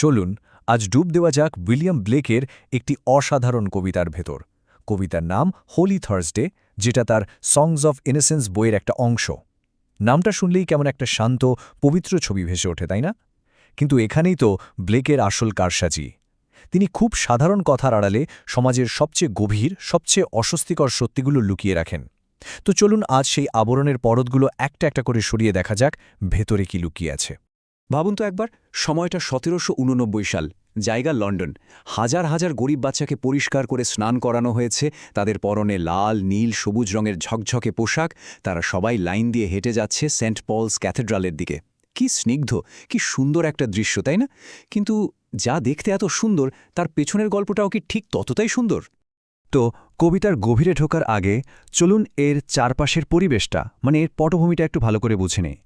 চলুন আজ ডুব দেওয়া যাক উইলিয়াম ব্লেকের একটি অসাধারণ কবিতার ভেতর। কবিতার নাম হোলি থার্সডে, যেটা তার সংস অফ ইনোসেন্স বইয়ের একটা অংশ। নামটা শুনলেই কেমন একটা শান্ত, পবিত্র ছবি ভেসে ওঠে, তাই না? কিন্তু এখানেই তো ব্লেকের আসল কারসাজি। তিনি খুব সাধারণ কথার আড়ালে সমাজের সবচেয়ে গভীর, সবচেয়ে অস্বস্তিকর সত্যিগুলো লুকিয়ে রাখেন। তো চলুন আজ সেই আবরণের পরতগুলো একটা একটা করে সরিয়ে দেখা যাক ভেতরে কি লুকিয়ে আছে। ভাবুন তো একবার, সময়টা ১৭৮৯ সাল, জায়গা লন্ডন। হাজার হাজার গরিব বাচ্চাকে পরিষ্কার করে স্নান করানো হয়েছে, তাদের পরনে লাল, নীল, সবুজ রঙের ঝকঝকে পোশাক। তারা সবাই লাইন দিয়ে হেঁটে যাচ্ছে সেন্ট পলস ক্যাথেড্রালের দিকে। কি স্নিগ্ধ, কি সুন্দর একটা দৃশ্য, তাই না? কিন্তু যা দেখতে এত সুন্দর, তার পেছনের গল্পটাও কি ঠিক ততটাই সুন্দর? তো কবিতার গভীরে ঢোকার আগে চলুন এর চারপাশের পরিবেশটা, মানে এর পটভূমিটা একটু ভালো করে বুঝে নেই।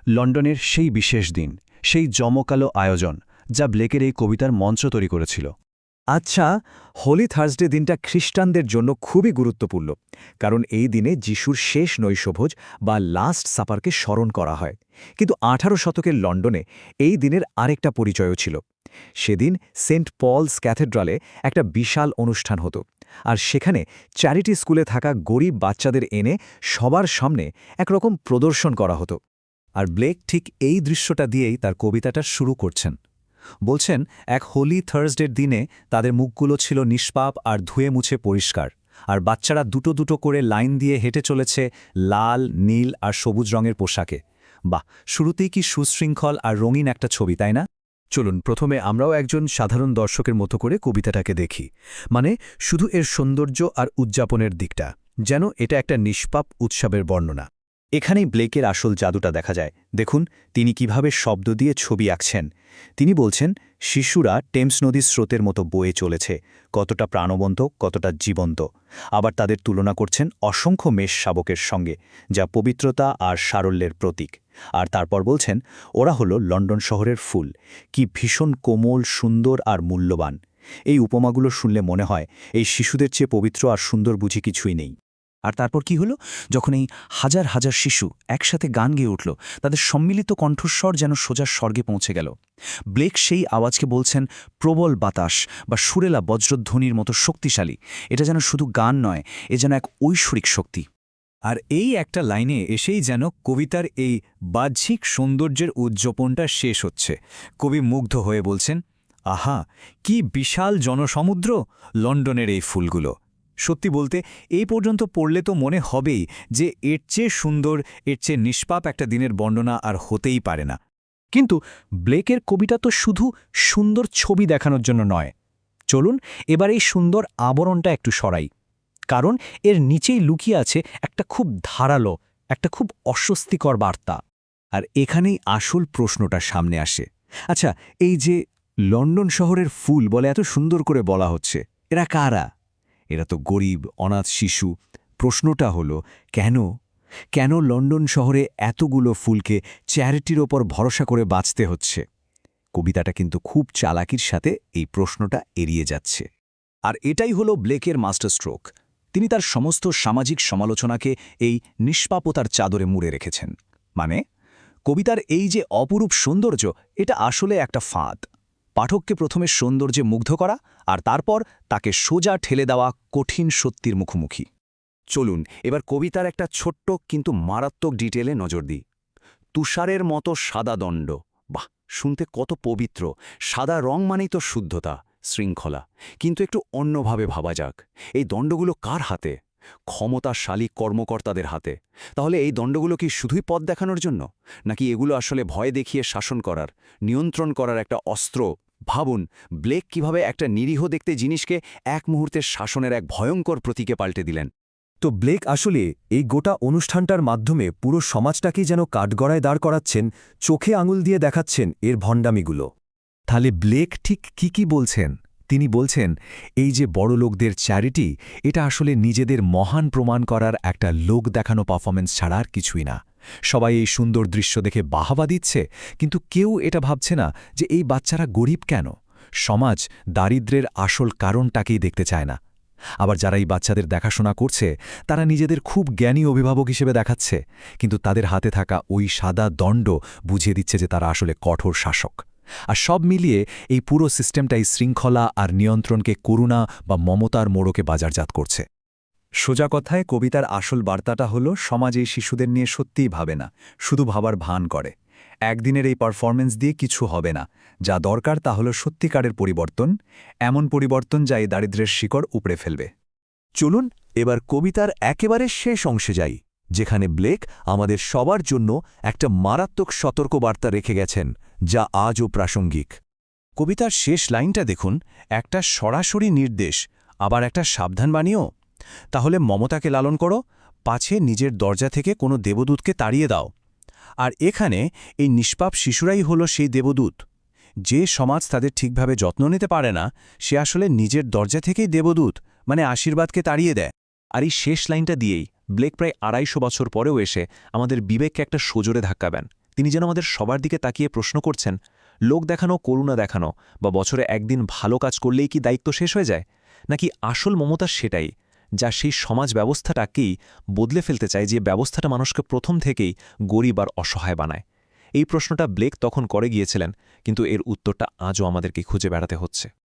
লন্ডনের সেই বিশেষ দিন, সেই জমকালো আয়োজন যা ব্লেকের এই কবিতার মঞ্চ তৈরি করেছিল। আচ্ছা, হোলি থার্সডে দিনটা খ্রিস্টানদের জন্য খুবই গুরুত্বপূর্ণ, কারণ এই দিনে যিশুর শেষ নৈশভোজ বা লাস্ট সাপারকে স্মরণ করা হয়। কিন্তু ১৮ শতকের লন্ডনে এই দিনের আরেকটা পরিচয়ও ছিল। সেদিন সেন্ট পলস ক্যাথেড্রালে একটা বিশাল অনুষ্ঠান হতো, আর সেখানে চ্যারিটি স্কুলে থাকা গরিব বাচ্চাদের এনে সবার সামনে একরকম প্রদর্শন করা হতো। আর ব্লেক ঠিক এই দৃশ্যটা দিয়েই তার কবিতাটা শুরু করছেন। বলছেন, এক হোলি থার্সডের দিনে তাদের মুখগুলো ছিল নিষ্পাপ আর ধুয়ে মুছে পরিষ্কার, আর বাচ্চারা দুটো দুটো করে লাইন দিয়ে হেঁটে চলেছে লাল, নীল আর সবুজ রঙের পোশাকে। বাহ, শুরুতেই কি সুশৃঙ্খল আর রঙিন একটা ছবি, তাই না? চলুন প্রথমে আমরাও একজন সাধারণ দর্শকের মতো করে কবিতাটাকে দেখি, মানে শুধু এর সৌন্দর্য আর উদযাপনের দিকটা, যেন এটা একটা নিষ্পাপ উৎসবের বর্ণনা। এখানেই ব্লেকের আসল জাদুটা দেখা যায়। দেখুন তিনি কিভাবে শব্দ দিয়ে ছবি আঁকছেন। তিনি বলছেন, শিশুরা টেমস নদীর স্রোতের মতো বয়ে চলেছে, কতটা প্রাণবন্ত, কতটা জীবন্ত। আবার তাদের তুলনা করছেন অসংখ্য মেষ শাবকের সঙ্গে, যা পবিত্রতা আর সারল্যের প্রতীক। আর তারপর বলছেন, ওরা হলো লন্ডন শহরের ফুল, কি ভীষণ কোমল, সুন্দর আর মূল্যবান। এই উপমাগুলো শুনলে মনে হয় এই শিশুদের চেয়ে পবিত্র আর সুন্দর বুঝি কিছুই নেই। আর তারপর কি হলো, যখন এই হাজার হাজার শিশু একসাথে গান গেয়ে উঠল, তাদের সম্মিলিত কণ্ঠস্বর যেন সোজা স্বর্গে পৌঁছে গেল। ব্লেক সেই আওয়াজকে বলছেন প্রবল বাতাস বা সুরেলা বজ্রধ্বনির মতো শক্তিশালী। এটা যেন শুধু গান নয়, এ যেন এক ঐশ্বরিক শক্তি। আর এই একটা লাইনে এসেই যেন কবিতার এই বাহ্যিক সৌন্দর্যের উদযাপনটা শেষ হচ্ছে। কবি মুগ্ধ হয়ে বলছেন, আহা, কি বিশাল জনসমুদ্র লন্ডনের এই ফুলগুলো। সত্যি বলতে এই পর্যন্ত পড়লে তো মনে হবেই যে এর চেয়ে সুন্দর, এর চেয়ে নিষ্পাপ একটা দিনের বর্ণনা আর হতেই পারে না। কিন্তু ব্লেকের কবিতা তো শুধু সুন্দর ছবি দেখানোর জন্য নয়। চলুন এবার এই সুন্দর আবরণটা একটু সরাই, কারণ এর নিচেই লুকিয়ে আছে একটা খুব ধারালো, একটা খুব অস্বস্তিকর বার্তা। আর এখানেই আসল প্রশ্নটা সামনে আসে। আচ্ছা, এই যে লন্ডন শহরের ফুল বলে এত সুন্দর করে বলা হচ্ছে, এরা কারা? এরা তো গরিব, অনাথ শিশু। প্রশ্নটা হলো, কেন কেন লন্ডন শহরে এতগুলো ফুলকে চ্যারিটির ওপর ভরসা করে বাঁচতে হচ্ছে? কবিতাটা কিন্তু খুব চালাকির সাথে এই প্রশ্নটা এড়িয়ে যাচ্ছে। আর এটাই হলো ব্লেকের মাস্টার স্ট্রোক। তিনি তার সমস্ত সামাজিক সমালোচনাকে এই নিষ্পাপতার চাদরে মুড়ে রেখেছেন। মানে কবিতার এই যে অপরূপ সৌন্দর্য, এটা আসলে একটা ফাঁদ। পাঠককে প্রথমে সৌন্দর্যে মুগ্ধ করা, আর তারপর তাকে সোজা ঠেলে দেওয়া কঠিন সত্যির মুখোমুখি। চলুন এবার কবিতার একটা ছোট্ট কিন্তু মারাত্মক ডিটেলে নজর দিই। তুষারের মতো সাদা দণ্ড। বাহ, শুনতে কত পবিত্র। সাদা রং মানেই তো শুদ্ধতা, শৃঙ্খলা। কিন্তু একটু অন্যভাবে ভাবা যাক, এই দণ্ডগুলো কার হাতে? ক্ষমতাশালী কর্মকর্তাদের হাতে। তাহলে এই দণ্ডগুলো কি শুধুই পথ দেখানোর জন্য, নাকি এগুলো আসলে ভয় দেখিয়ে শাসন করার, নিয়ন্ত্রণ করার একটা অস্ত্র? ভাবুন, ব্লেক কিভাবে একটা নিরীহ দেখতে জিনিসকে এক মুহূর্তের শাসনের এক ভয়ঙ্কর প্রতীকে পাল্টে দিলেন। তো ব্লেক আসলে এই গোটা অনুষ্ঠানটার মাধ্যমে পুরো সমাজটাকেই যেন কাঠগড়ায় দাঁড় করাচ্ছেন, চোখে আঙুল দিয়ে দেখাচ্ছেন এর ভণ্ডামিগুলো। তাহলে ব্লেক ঠিক কি বলছেন? তিনি বলছেন, এই যে বড় লোকদের চ্যারিটি, এটা আসলে নিজেদের মহান প্রমাণ করার একটা লোক দেখানো পারফরমেন্স ছাড়া আর কিছুই না। সবাই এই সুন্দর দৃশ্য দেখে বাহাবা দিচ্ছে, কিন্তু কেউ এটা ভাবছে না যে এই বাচ্চারা গরিব কেন। সমাজ দারিদ্র্যের আসল কারণটাকেই দেখতে চায় না। আবার যারা এই বাচ্চাদের দেখাশোনা করছে, তারা নিজেদের খুব জ্ঞানী অভিভাবক হিসেবে দেখাচ্ছে, কিন্তু তাদের হাতে থাকা ওই সাদা দণ্ড বুঝিয়ে দিচ্ছে যে তারা আসলে কঠোর শাসক। আর সব মিলিয়ে এই পুরো সিস্টেমটাই শৃঙ্খলা আর নিয়ন্ত্রণকে করুণা বা মমতার মোড়কে বাজারজাত করছে। সোজা কথায় কবিতার আসল বার্তাটা হলো সমাজ এই শিশুদের নিয়ে সত্যিই ভাবে না, শুধু ভাবার ভান করে। একদিনের এই পারফরমেন্স দিয়ে কিছু হবে না, যা দরকার তা হলো সত্যিকারের পরিবর্তন, এমন পরিবর্তন যা এই দারিদ্র্যের শিকড় উপড়ে ফেলবে। চলুন এবার কবিতার একেবারে শেষ অংশে যাই, যেখানে ব্লেক আমাদের সবার জন্য একটা মারাত্মক সতর্কবার্তা রেখে গেছেন, যা আজও প্রাসঙ্গিক। কবিতার শেষ লাইনটা দেখুন, একটা সরাসরি নির্দেশ, আবার একটা সাবধানবাণীও। তাহলে মমতাকে লালন করো, পাছে নিজের দরজা থেকে কোনো দেবদূতকে তাড়িয়ে দাও। আর এখানে এই নিষ্পাপ শিশুরাই হলো সেই দেবদূত। যে সমাজ তাদের ঠিকভাবে যত্ন নিতে পারে না, সে আসলে নিজের দরজা থেকেই দেবদূত, মানে আশীর্বাদকে তাড়িয়ে দেয়। আর এই শেষ লাইনটা দিয়েই ব্লেক প্রায় ২৫০ বছর পরেও এসে আমাদের বিবেককে একটা সজোরে ধাক্কাবেন। তিনি যেন আমাদের সবার দিকে তাকিয়ে প্রশ্ন করছেন, লোক দেখানো, করুণা দেখানো বা বছরে একদিন ভালো কাজ করলেই কি দায়িত্ব শেষ হয়ে যায়? নাকি আসল মমতা সেটাই, যা সেই সমাজ ব্যবস্থাটাকেই বদলে ফেলতে চায়, যে ব্যবস্থাটা মানুষকে প্রথম থেকেই গরিব আর অসহায় বানায়? এই প্রশ্নটা ব্লেক তখন করে গিয়েছিলেন, কিন্তু এর উত্তরটা আজও আমাদেরকে খুঁজে বেড়াতে হচ্ছে।